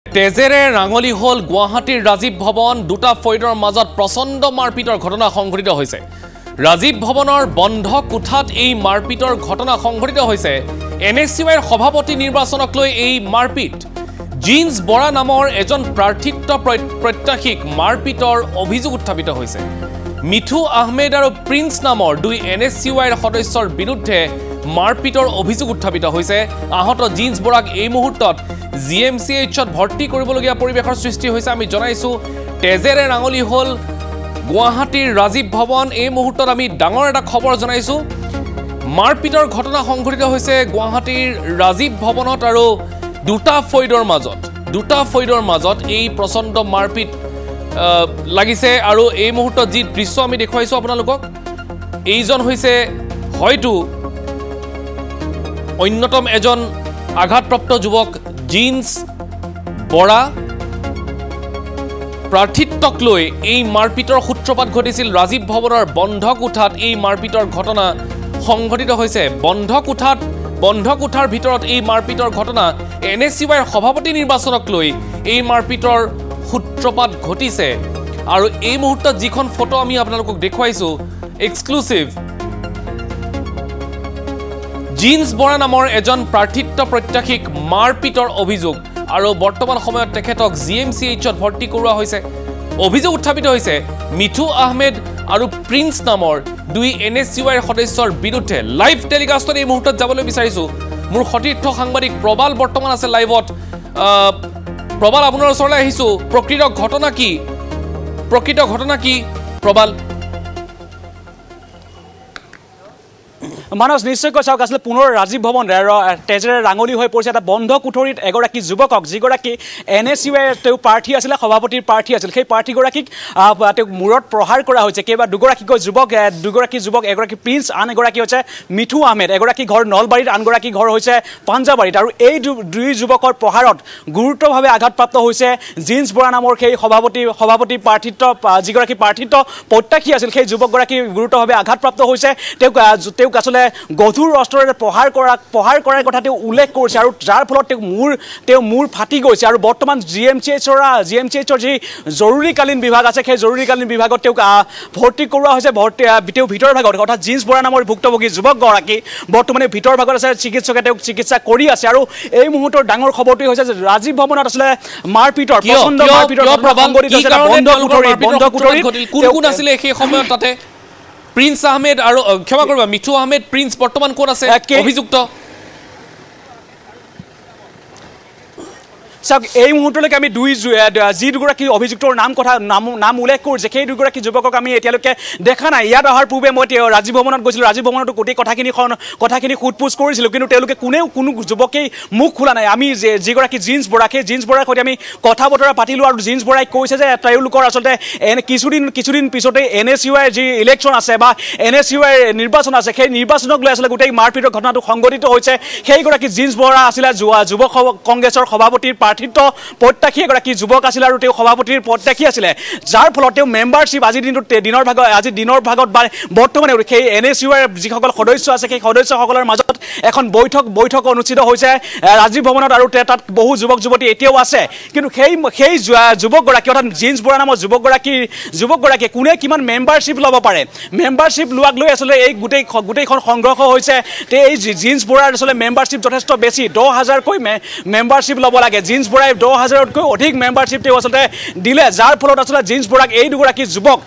তেজেৰে ৰাঙলী হল গুৱাহাটীৰ ৰাজীৱ ভৱন দুটা ফৈদৰ মাজত প্ৰচণ্ড মাৰপিটৰ ঘটনা সংঘটিত হৈছে। ৰাজীৱ ভৱনৰ বন্ধ কোঠাত এই মাৰপিটৰ ঘটনা সংঘটিত হৈছে। NSUৰ সভাপতি নিৰ্বাচনক লৈ এই মাৰপিট। জিন্স বৰা নামৰ এজন প্ৰাৰ্থিত্ব প্ৰত্যাশীক মাৰপিটৰ অভিযোগ উত্থাপিত হৈছে। মিঠু আহমেদ আৰু প্ৰিন্স নামৰ দুই NSUৰ সদস্যৰ বিৰুদ্ধে মাৰপিটৰ অভিযোগ উত্থাপিত হৈছে। আহত জিন্স বৰাক এই মুহূৰ্তত GMCHত ভৰ্তি কৰিবলগীয়া পৰিৱেশৰ সৃষ্টি হৈছে। আমি জনাইছো তেজেৰে ৰাঙলী হল গুৱাহাটীৰ ৰাজীৱ ভৱন। এই মুহূৰ্তত আমি ডাঙৰ এটা খবৰ জনাইছো। মাৰপিটৰ ঘটনা সংঘটিত হৈছে গুৱাহাটীৰ ৰাজীৱ ভৱনত আৰু দুটা ফৈদৰ মাজত এই প্ৰচণ্ড মাৰপিট লাগিছে। আৰু এই মুহূৰ্তত যি দৃশ্য আমি দেখুৱাইছো আপোনালোকক, এইজন হৈছে হয়তো অন্যতম এজন আঘাতপ্ৰাপ্ত যুৱক জিন্স বৰা। প্ৰাৰ্থিত্বক লৈ এই মাৰপিটৰ সূত্ৰপাত ঘটিছিল। ৰাজীৱ ভৱনৰ বন্ধ কোঠাত এই মাৰপিটৰ ঘটনা সংঘটিত হৈছে। বন্ধ কোঠাৰ ভিতৰত এই মাৰপিটৰ ঘটনা। NSUৰ সভাপতি নিৰ্বাচনক লৈ এই মাৰপিটৰ সূত্ৰপাত ঘটিছে। আৰু এই মুহূৰ্তত যিখন ফটো আমি আপোনালোকক দেখুৱাইছো এক্সক্লুচিভ, জিন্স বৰা নামৰ এজন প্ৰাৰ্থিত্ব প্ৰত্যাশীক মাৰপিটৰ অভিযোগ। আৰু বৰ্তমান সময়ত তেখেতক GMCHত ভৰ্তি কৰোৱা হৈছে। অভিযোগ উত্থাপিত হৈছে মিঠু আহমেদ আৰু প্ৰিন্স নামৰ দুই NSUৰ সদস্যৰ বিৰুদ্ধে। লাইভ টেলিকাষ্টত এই মুহূৰ্তত যাবলৈ বিচাৰিছো। মোৰ সতীৰ্থ সাংবাদিক প্ৰবাল বৰ্তমান আছে লাইভত। প্ৰবাল, আপোনাৰ ওচৰলৈ আহিছো। প্ৰকৃত ঘটনা কি প্ৰবাল? মানস নিশ্চয়কৈ চাওক, আচলতে পুনৰ ৰাজীৱ ভৱন তেজেৰে ৰাঙলী হৈ পৰিছে। এটা বন্ধ কোঠৰীত এগৰাকী যুৱকক, যিগৰাকী NSUৰ তেওঁ প্ৰাৰ্থী আছিলে, সভাপতিৰ প্ৰাৰ্থী আছিল, সেই প্ৰাৰ্থীগৰাকীক তেওঁক মূৰত প্ৰহাৰ কৰা হৈছে। দুগৰাকী যুৱক, এগৰাকী প্ৰিন্স, আন এগৰাকী হৈছে মিঠু আহমেদ। এগৰাকী ঘৰ নলবাৰীত, আনগৰাকী ঘৰ হৈছে পাঞ্জাবাৰীত। আৰু এই দুই যুৱকৰ প্ৰহাৰত গুৰুতৰভাৱে আঘাতপ্ৰাপ্ত হৈছে জিন্স বৰা নামৰ সেই সভাপতি যিগৰাকী প্ৰাৰ্থিত্ব প্ৰত্যাশী আছিল, সেই যুৱকগৰাকী গুৰুতৰভাৱে আঘাতপ্ৰাপ্ত হৈছে। তেওঁক আচলতে গধুৰ অস্ত্ৰেৰে প্ৰহাৰ কৰাৰ কথা তেওঁ উল্লেখ কৰিছে। আৰু যাৰ ফলত তেওঁ মূৰ ফাটি গৈছে। আৰু বৰ্তমান GMCHৰ যি জৰুৰীকালীন বিভাগ আছে, সেই জৰুৰীকালীন বিভাগত তেওঁক ভৰ্তি কৰোৱা হৈছে। তেওঁ ভিতৰ ভাগত, অৰ্থাৎ জিন্স বৰা নামৰ ভুক্তভোগী যুৱকগৰাকী বৰ্তমানে ভিতৰ ভাগত আছে। চিকিৎসকে তেওঁক চিকিৎসা কৰি আছে। আৰু এই মুহূৰ্তৰ ডাঙৰ খবৰটো হৈছে যে ৰাজীৱ ভৱনত আচলতে মাৰপিটৰ প্ৰচণ্ড মাৰপিটৰ কোন আছিলে সেই সময়ত তাতে? প্ৰিন্স আহমেদ আৰু ক্ষমা কৰিব মিঠু আহমেদ, প্ৰিন্স বৰ্তমান কোন আছে অভিযুক্ত? চাওক, এই মুহূৰ্তলৈকে আমি যি দুগৰাকী অভিযুক্তৰ নাম উল্লেখ কৰিছে, সেই দুগৰাকী যুৱকক আমি এতিয়ালৈকে দেখা নাই। ইয়াত অহাৰ পূৰ্বে মই ৰাজীৱ ভৱনত গৈছিলোঁ। ৰাজীৱ ভৱনতো গোটেই কথাখিনি সোধ-পোছ কৰিছিলোঁ, কিন্তু তেওঁলোকে কোনো যুৱকেই মুখ খোলা নাই। আমি যিগৰাকী জিন্স বৰা, সেই জিন্স বৰাৰ সৈতে আমি কথা বতৰা পাতিলোঁ। আৰু জিন্স বৰাই কৈছে যে তেওঁলোকৰ আচলতে কিছুদিন পিছতে NSUৰ যি ইলেকশ্যন আছে বা NSUৰ নিৰ্বাচন আছে, সেই নিৰ্বাচনক লৈ আচলতে গোটেই মাৰপিটৰ ঘটনাটো সংঘটিত হৈছে। সেইগৰাকী জিন্স বৰা আছিলে যুৱ কংগ্ৰেছৰ সভাপতিৰ প্ৰাৰ্থিত্ব প্ৰত্যাশী এগৰাকী যুৱক আছিল। আৰু তেওঁ সভাপতিৰ প্ৰত্যাশী আছিলে, যাৰ ফলত তেওঁ মেম্বাৰশ্বিপ আজি দিনৰ ভাগত বা বৰ্তমানে সেই NSUৰ যিসকল সদস্য আছে, সেই সদস্যসকলৰ মাজত এখন বৈঠক অনুষ্ঠিত হৈছে ৰাজীৱ ভৱনত। আৰু তাত বহু যুৱক যুৱতী এতিয়াও আছে। কিন্তু সেই যুৱকগৰাকী, অৰ্থাৎ জিন্স বৰা নামৰ যুৱকগৰাকীয়ে কোনে কিমান মেম্বাৰশ্বিপ ল'ব পাৰে, মেম্বাৰশ্বিপ লোৱাক লৈ আচলতে এই গোটেইখন সংঘৰ্ষ হৈছে। এই জিন্স বৰাৰ আচলতে মেম্বাৰশ্বিপ যথেষ্ট বেছি, 10,000কৈ মেম্বাৰশ্বিপ ল'ব লাগে। জিন্স বৰাই 10,000তকৈ অধিক মেম্বাৰশ্বিপ তেওঁ আচলতে দিলে, যাৰ ফলত আচলতে জিন্স বৰাক এই দুগৰাকী যুৱক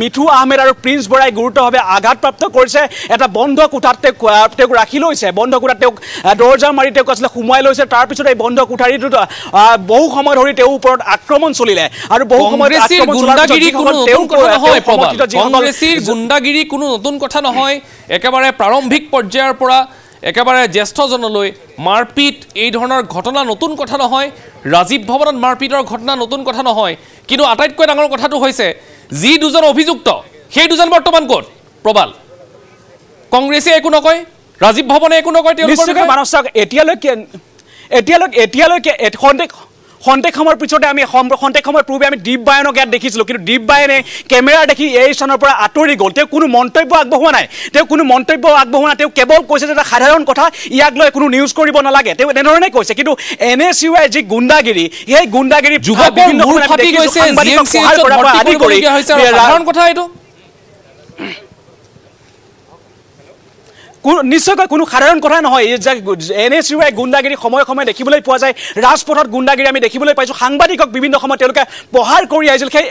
মিঠু আহমেদ আৰু প্ৰিন্স বৰাই গুৰুতৰভাৱে আঘাতপ্ৰাপ্ত কৰিছে। এটা বন্ধ কোঠাত তেওঁক ৰাখি লৈছে। বন্ধ কোঠাত তেওঁক দৰ্জা মাৰি তেওঁক আচলতে সোমাই লৈছে। তাৰপিছত এই বন্ধ কোঠাৰীটোত বহু সময় ধৰি তেওঁৰ ওপৰত আক্ৰমণ চলিলে। আৰু বহু সময়ত গুণ্ডাগিৰি কোনো নতুন কথা নহয়। একেবাৰে প্ৰাৰম্ভিক পৰ্যায়ৰ পৰা একেবাৰে জ্যেষ্ঠজনলৈ মাৰপিট, এই ধৰণৰ ঘটনা নতুন কথা নহয়। ৰাজীৱ ভৱনত মাৰপিটৰ ঘটনা নতুন কথা নহয়। কিন্তু আটাইতকৈ ডাঙৰ কথাটো হৈছে যি দুজন অভিযুক্ত, সেই দুজন বৰ্তমান ক'ত? প্ৰবাল, কংগ্ৰেছে একো নকয়, ৰাজীৱ ভৱনে একো নকয়। তেওঁলোকৰ খন্তেক সময়ৰ পিছতে আমি খন্তেক সময়ৰ পূৰ্বে আমি দীপ বায়নক ইয়াত দেখিছিলোঁ কিন্তু দীপ বায়নে কেমেৰা দেখি এই স্থানৰ পৰা আঁতৰি গ'ল তেওঁ কোনো মন্তব্য আগবঢ়োৱা নাই তেওঁ কোনো মন্তব্য আগবঢ়োৱা নাই তেওঁ কেৱল কৈছে যে এটা সাধাৰণ কথা ইয়াক লৈ কোনো নিউজ কৰিব নালাগে তেওঁ এনেধৰণে কৈছে কিন্তু NSUI যি গুণ্ডাগিৰি সেই গুণ্ডাগিৰি যুৱকৰ মূৰ ফাটি গৈছে সাধাৰণ কথা এইটো নিশ্চয়কৈ কোনো সাধাৰণ কথা নহয় NSUI গুণ্ডাগিৰি সময়ে সময়ে দেখিবলৈ পোৱা যায় ৰাজপথত গুণ্ডাগিৰি আমি দেখিবলৈ পাইছোঁ সাংবাদিকক বিভিন্ন সময়ত তেওঁলোকে প্ৰহাৰ কৰি আহিছিল সেই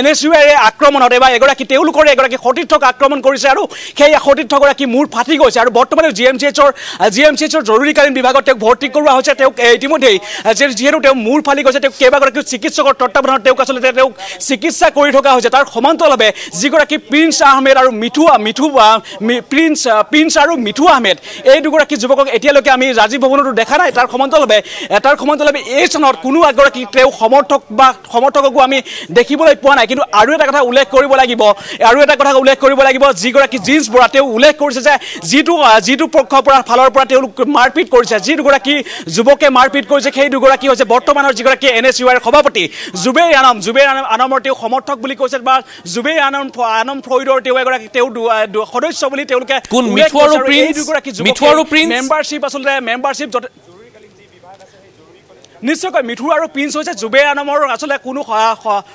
NSUI আক্ৰমণত এবাৰ তেওঁলোকৰে এগৰাকী সতীৰ্থক আক্ৰমণ কৰিছে আৰু সেই সতীৰ্থগৰাকী মূৰ ফাটি গৈছে আৰু বৰ্তমানে GMCHৰ জৰুৰীকালীন বিভাগত তেওঁক ভৰ্তি কৰোৱা হৈছে তেওঁক ইতিমধ্যেই যিহেতু তেওঁ মূৰ ফালি গৈছে তেওঁক কেইবাগৰাকী চিকিৎসকৰ তত্বাৱধানত তেওঁক আচলতে তেওঁক চিকিৎসা কৰি থকা হৈছে তাৰ সমান্তৰালভাৱে যিগৰাকী প্ৰিন্স আহমেদ আৰু প্ৰিন্স আৰু মিঠু আহমেদ এই দুগৰাকী যুৱকক এতিয়ালৈকে আমি ৰাজীৱ ভৱনতো দেখা নাই তাৰ সমান্তৰালভাৱে এই স্থানত কোনো এগৰাকী তেওঁ সমৰ্থককো আমি দেখিবলৈ পোৱা নাই কিন্তু আৰু এটা কথা উল্লেখ কৰিব লাগিব যিগৰাকী জিন্স বৰা তেওঁ উল্লেখ কৰিছে যে যিটো পক্ষৰ ফালৰ পৰা তেওঁলোক মাৰপিট কৰিছে যি দুগৰাকী যুৱকে মাৰপিট কৰিছে সেই দুগৰাকী হৈছে বৰ্তমানৰ যিগৰাকী NSUIৰ সভাপতি জুবেৰ আনমৰ তেওঁ সমৰ্থক বুলি কৈছে বা জুবেৰ আনম ফ্ৰইডৰ তেওঁ এগৰাকী তেওঁ সদস্য বুলি তেওঁলোকে নিশ্চয়কৈ মিঠু আৰু প্ৰিন্স হৈছে জুবেৰ আনমৰ আচলতে কোনো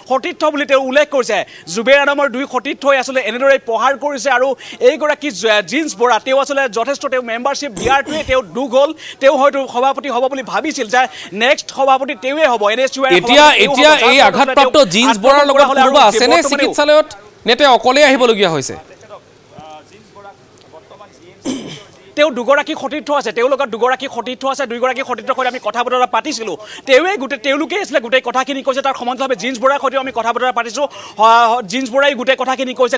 সতীৰ্থ বুলি তেওঁ উল্লেখ কৰিছে জুবেৰ আনমৰ দুই সতীৰ্থই আচলতে এনেদৰে প্ৰহাৰ কৰিছে আৰু এইগৰাকী জিন্স বৰা তেওঁ আচলতে যথেষ্ট তেওঁ মেম্বাৰশ্বিপ দিয়াৰটোৱে তেওঁ দুখ হ'ল তেওঁ হয়তো সভাপতি হ'ব বুলি ভাবিছিল যে নেক্সট সভাপতি তেওঁৱে হ'ব NSUI এতিয়া এই আঘাতপ্ৰাপ্ত জিন্স বৰাৰ লগত কোনোবা আছেনে চিকিৎসালয়ত নে তেওঁ অকলে আহিবলগীয়া হৈছে তেওঁ দুগৰাকী সতীৰ্থ আছে তেওঁলোকৰ দুগৰাকী সতীৰ্থৰ সৈতে আমি কথা বতৰা পাতিছিলোঁ তেওঁলোকেই আছিলে গোটেই কথাখিনি কৈছে তাৰ সমান্তৰালভাৱে জিন্স বৰাৰ সৈতেও আমি কথা বতৰা পাতিছোঁ জিন্স বৰাই গোটেই কথাখিনি কৈছে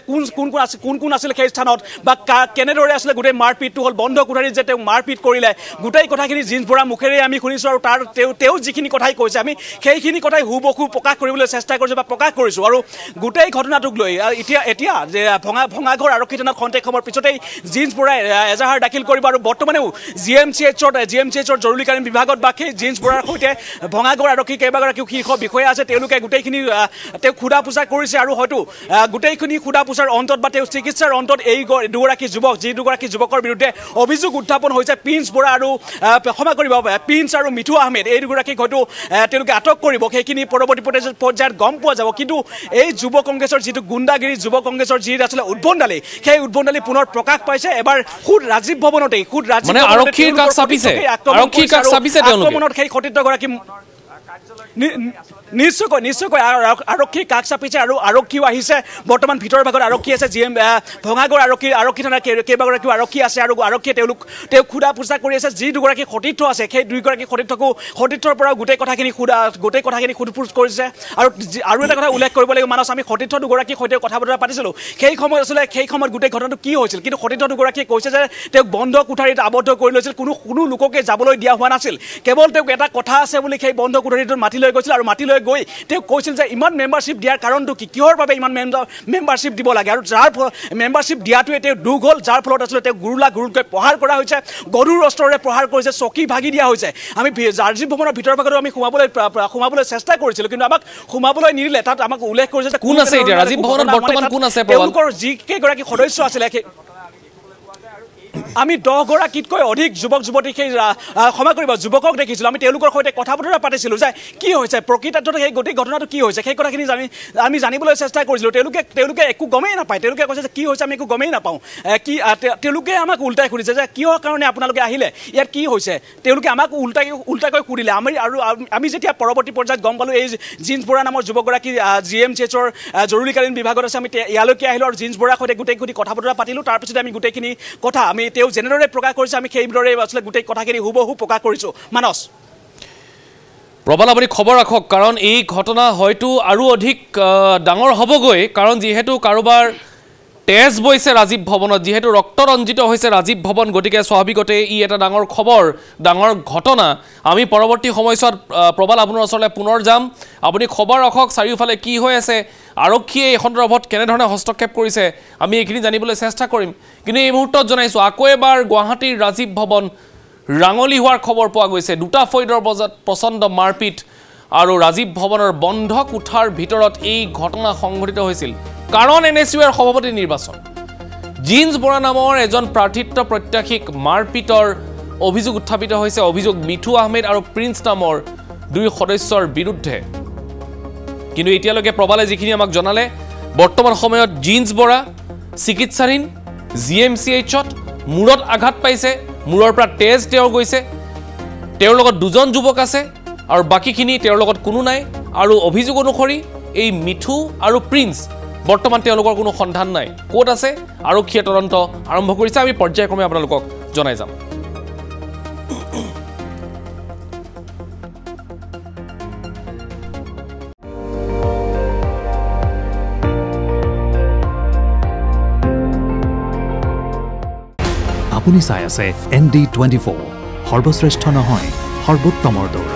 কোন আছিল সেই স্থানত বা কেনেদৰে আছিলে গোটেই মাৰপিটটো হ'ল বন্ধ কোঠাৰীত যে তেওঁ মাৰপিট কৰিলে গোটেই কথাখিনি জিন্স বৰাৰ মুখেৰে আমি শুনিছোঁ আৰু তেওঁ যিখিনি কথাই কৈছে আমি সেইখিনি কথাই হুবহু প্ৰকাশ কৰিবলৈ চেষ্টা কৰিছোঁ বা প্ৰকাশ কৰিছোঁ আৰু গোটেই ঘটনাটোক লৈ এতিয়া যে ভঙাঘৰ আৰক্ষী থানাত খন্তেক সময়ৰ পিছতেই জিন্স বৰাই এজাহাৰ দাখিল কৰিব আৰু বৰ্তমানেও GMCHৰ জৰুৰীকালীন বিভাগত বা সেই জিন্স বৰাৰ সৈতে ভঙাগড় আৰক্ষী কেইবাগৰাকীও শীৰ্ষ বিষয়া আছে তেওঁলোকে গোটেইখিনি তেওঁ খুদা পোছা কৰিছে আৰু হয়তো গোটেইখিনি খুদা পোছাৰ অন্তত বা তেওঁ চিকিৎসাৰ অন্তত এই দুগৰাকী যুৱকৰ বিৰুদ্ধে অভিযোগ উত্থাপন হৈছে প্ৰিন্স বৰা আৰু প্ৰিন্স আৰু মিঠু আহমেদ এই দুগৰাকীক হয়তো তেওঁলোকে আটক কৰিব সেইখিনি পৰৱৰ্তী পৰ্যায়ত গম পোৱা যাব কিন্তু এই যুৱ কংগ্ৰেছৰ যিটো গুণ্ডাগিৰি যুৱ কংগ্ৰেছৰ যি আচলতে উদ্ভণ্ডালি সেই উদ্ভণ্ডালি পুনৰ প্ৰকাশ পাইছে এবাৰ খুদ ৰাজীৱ ভৱনতেই মানে আৰক্ষীৰ কাষ চাপিছে আক্ৰমণত সেই সতীৰ্থগৰাকী নিশ্চয়কৈ আৰক্ষীৰ কাষ চাপিছে আৰু আৰক্ষীও আহিছে বৰ্তমান ভিতৰৰ ভাগত আৰক্ষী আছে ভঙাগড় আৰক্ষী থানাৰ কেইবাগৰাকীও আৰক্ষী আছে আৰু আৰক্ষীয়ে তেওঁক খুদা পোছা কৰি আছে যি দুগৰাকী সতীৰ্থ আছে সেই দুইগৰাকী সতীৰ্থৰ পৰাও গোটেই কথাখিনি সোধপোছ কৰিছে আৰু এটা কথা উল্লেখ কৰিব লাগিব মানস আমি সতীৰ্থ দুগৰাকীৰ সৈতে কথা বতৰা পাতিছিলোঁ সেই সময়ত গোটেই ঘটনাটো কি হৈছিল কিন্তু সতীৰ্থ দুগৰাকীয়ে কৈছে যে তেওঁক বন্ধ কোঠাৰীত আবদ্ধ কৰি লৈছিল কোনো লোককে যাবলৈ দিয়া হোৱা নাছিল কেৱল তেওঁক এটা কথা আছে বুলি সেই বন্ধ কোঠাৰীটোত মাতি লৈ গৈছিল আৰু মাতি লৈ গৈ তেওঁ কৈছিল যে ইমান মেম্বাৰশ্বিপ দিয়াৰ কাৰণটো কি কিহৰ বাবে ইমান মেম্বাৰশ্বিপ দিব লাগে আৰু যাৰ মেম্বাৰশ্বিপ দিয়াটোৱে তেওঁ দুখ হ'ল যাৰ ফলত আচলতে তেওঁ গুৰুকৈ প্ৰহাৰ কৰা হৈছে গধুৰ অস্ত্ৰৰে প্ৰহাৰ কৰিছে চকী ভাগি দিয়া হৈছে আমি ৰাজীৱ ভৱনৰ ভিতৰৰ ভাগতো আমি সোমাবলৈ চেষ্টা কৰিছিলোঁ কিন্তু আমাক সোমাবলৈ নিদিলে তাত আমাক উল্লেখ কৰিছে যে কোন আছে এতিয়া ৰাজীৱ ভৱনত বৰ্তমান কোন আছে তেওঁলোকৰ যিকেইগৰাকী সদস্য আছিলে আমি 10 গৰাকীতকৈ অধিক যুৱক যুৱতী সেই ক্ষমা কৰিব যুৱকক দেখিছিলোঁ আমি তেওঁলোকৰ সৈতে কথা বতৰা পাতিছিলোঁ যে কি হৈছে প্ৰকৃতাৰ্থত সেই গোটেই ঘটনাটো কি হৈছে সেই কথাখিনি আমি জানিবলৈ চেষ্টা কৰিছিলোঁ তেওঁলোকে একো গমেই নাপায় তেওঁলোকে কৈছে যে কি হৈছে আমি একো গমেই নাপাওঁ তেওঁলোকে আমাক উল্টাই সুধিছে যে কিহৰ কাৰণে আপোনালোকে আহিলে ইয়াত কি হৈছে তেওঁলোকে আমাক উল্টাকৈ সুধিলে আমি যেতিয়া পৰৱৰ্তী পৰ্যায়ত গম পালোঁ এই জিন্স বৰা নামৰ যুৱকগৰাকী GMCHৰ জৰুৰীকালীন বিভাগত আছে আমি ইয়ালৈকে আহিলোঁ আৰু জিন্স বৰাৰ সৈতে গোটেইখিনি কথা বতৰা পাতিলোঁ তাৰপিছতে আমি গোটেইখিনি কথা আমি তেওঁ যেনেদৰে প্ৰকাশ কৰিছে আমি সেইদৰে আচলতে গোটেই কথাখিনি হুবহু প্ৰকাশ কৰিছোঁ মানস প্ৰবল আপুনি খবৰ ৰাখক কাৰণ এই ঘটনা হয়তো আৰু অধিক ডাঙৰ হ'বগৈ কাৰণ যিহেতু কাৰোবাৰ তেজ বৈছে ৰাজীৱ ভৱনত যিহেতু ৰক্তৰঞ্জিত হৈছে ৰাজীৱ ভৱন গতিকে স্বাভাৱিকতে ই এটা ডাঙৰ খবৰ ডাঙৰ ঘটনা আমি পৰৱৰ্তী সময়ছোৱাত প্ৰবল আপোনাৰ ওচৰলৈ পুনৰ যাম আপুনি খবৰ ৰাখক চাৰিওফালে কি হৈ আছে আৰক্ষীয়ে এই সন্দৰ্ভত কেনেধৰণে হস্তক্ষেপ কৰিছে আমি এইখিনি জানিবলৈ চেষ্টা কৰিম কিন্তু এই মুহূৰ্তত জনাইছোঁ আকৌ এবাৰ গুৱাহাটীৰ ৰাজীৱ ভৱন ৰাঙলী হোৱাৰ খবৰ পোৱা গৈছে দুটা ফৈদৰ বজাত প্ৰচণ্ড মাৰপিট আৰু ৰাজীৱ ভৱনৰ বন্ধ কোঠাৰ ভিতৰত এই ঘটনা সংঘটিত হৈছিল কাৰণ NSUৰ সভাপতি নিৰ্বাচন জিন্স বৰা নামৰ এজন প্ৰাৰ্থিত্ব প্ৰত্যাশীক মাৰপিটৰ অভিযোগ উত্থাপিত হৈছে অভিযোগ মিঠু আহমেদ আৰু প্ৰিন্স নামৰ দুই সদস্যৰ বিৰুদ্ধে কিন্তু এতিয়ালৈকে প্ৰবালে যিখিনি আমাক জনালে বৰ্তমান সময়ত জিন্স বৰা চিকিৎসাধীন GMCHত মূৰত আঘাত পাইছে মূৰৰ পৰা তেজ তেওঁ গৈছে তেওঁৰ লগত দুজন যুৱক আছে আৰু বাকিখিনি তেওঁৰ লগত কোনো নাই আৰু অভিযোগ অনুসৰি এই মিঠু আৰু প্ৰিন্স বৰ্তমান তেওঁলোকৰ কোনো সন্ধান নাই ক'ত আছে আৰক্ষীয়ে তদন্ত আৰম্ভ কৰিছে আমি পৰ্যায়ক্ৰমে আপোনালোকক জনাই যাম আপুনি চাই আছে ND24 সৰ্বশ্ৰেষ্ঠ নহয় সৰ্বোত্তমৰ দৌৰ